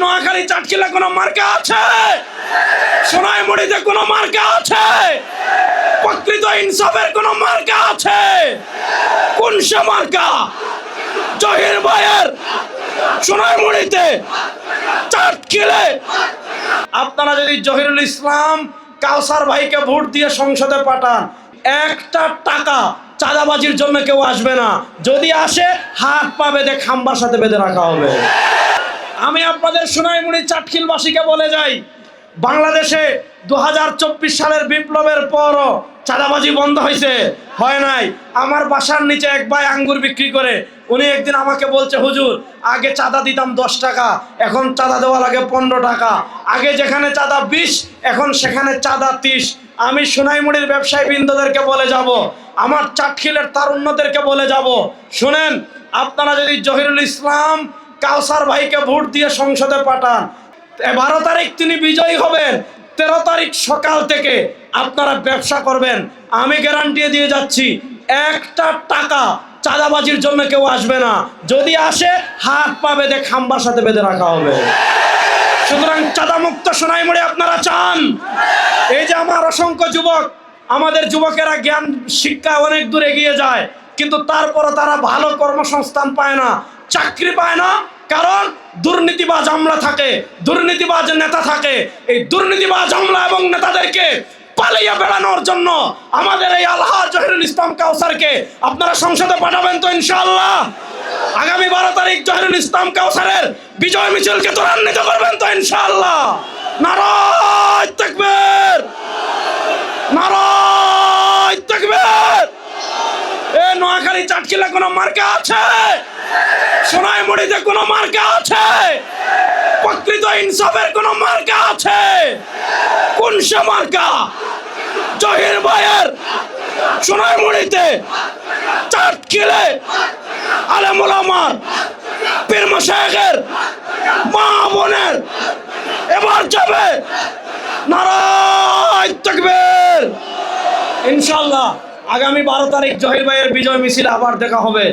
নোয়াখালী চাটখিলে কোনো মার্কা আছে? সোনাইমুড়িতে কোনো মার্কা আছে? প্রকৃত ইনসাফের কোনো মার্কা আছে? কোন সে মার্কা? জহির ভাইয়ের সোনাইমুড়িতে চাটখিলে আপনারা যদি জহিরুল ইসলাম কাউসার ভাইকে ভোট দিয়ে সংসদে পাঠান, একটা টাকা চাঁদাবাজির জন্য কেউ আসবে না। যদি আসে হাত পা বেঁধে খাম্বার সাথে বেঁধে রাখা হবে। আমি আপনাদের সোনাইমুড়ি চাটখিলবাসীকে বলে যাই, বাংলাদেশে 2024 সালের বিপ্লবের পরও চাঁদাবাজি বন্ধ হয়েছে? হয় নাই। আমার বাসার নিচে এক ভাই আঙ্গুর বিক্রি করে, উনি একদিন আমাকে বলছে, হুজুর আগে চাঁদা দিতাম 10 টাকা, এখন চাঁদা দেওয়া লাগে 15 টাকা। আগে যেখানে চাঁদা 20, এখন সেখানে চাঁদা 30। আমি সোনাইমুড়ির ব্যবসায়ী বৃন্দদেরকে বলে যাব, আমার চাটখিলের তারুণ্যদেরকে বলে যাব, শুনেন, আপনারা যদি জহিরুল ইসলাম কাউসার ভাইকে ভোট দিয়ে সংসদে পাঠান, 12 তারিখ তিনি বিজয়ী হবেন। 13 তারিখ সকাল থেকে আপনারা ব্যবসা করবেন। আমি গ্যারান্টি দিয়ে যাচ্ছি, একটা টাকা চাঁদাবাজির জন্য কেউ আসবে না। যদি আসে হাত পা বেঁধে খাম্বার সাথে বেঁধে রাখা হবে। সুতরাং চাঁদামুক্ত সোনাইমুড়ি আপনারা চান? এই যে আমার অসংখ্য যুবক, আমাদের যুবকেরা জ্ঞান শিক্ষা অনেক দূর এগিয়ে যায়, কিন্তু তারপরও তারা ভালো কর্মসংস্থান পায় না, চাকরি পায় না। কারণ দুর্নীতিবাজ আমলা থাকে, দুর্নীতিবাজ নেতা থাকে। এই দুর্নীতিবাজ আমলা এবং নেতাদেরকে পালিয়ে বেড়ানোর জন্য আমাদের এই আলহাজ জহিরুল ইসলাম কাউসারকে আপনারা সংসদে পাঠাবেন তো ইনশাআল্লাহ? আগামী 12 তারিখ জহিরুল ইসলাম কাউসারের বিজয় মিছিলকে ত্বরান্বিত করবেন তো ইনশাআল্লাহ? নারায়ে তাকবীর, নারায়ে তাকবীর। এ নোয়াখালী চাটখিলে কোনো মার্কা আছে? সোনাইমুড়িতে কোনো মার্কা আছে? প্রকৃত ইনসাফের কোনো মার্কা আছে? কোন সে মার্কা? জহির ভাইয়ের সোনাইমুড়িতে চাটখিলে আলেম ওলামার পীর মাশায়েখের মা বোনের এবার যাবে। নারায়ে তাকবীর। ইনশাআল্লাহ আগামী 12 তারিখ জহির ভাইয়ের বিজয় মিছিল আবার দেখা হবে।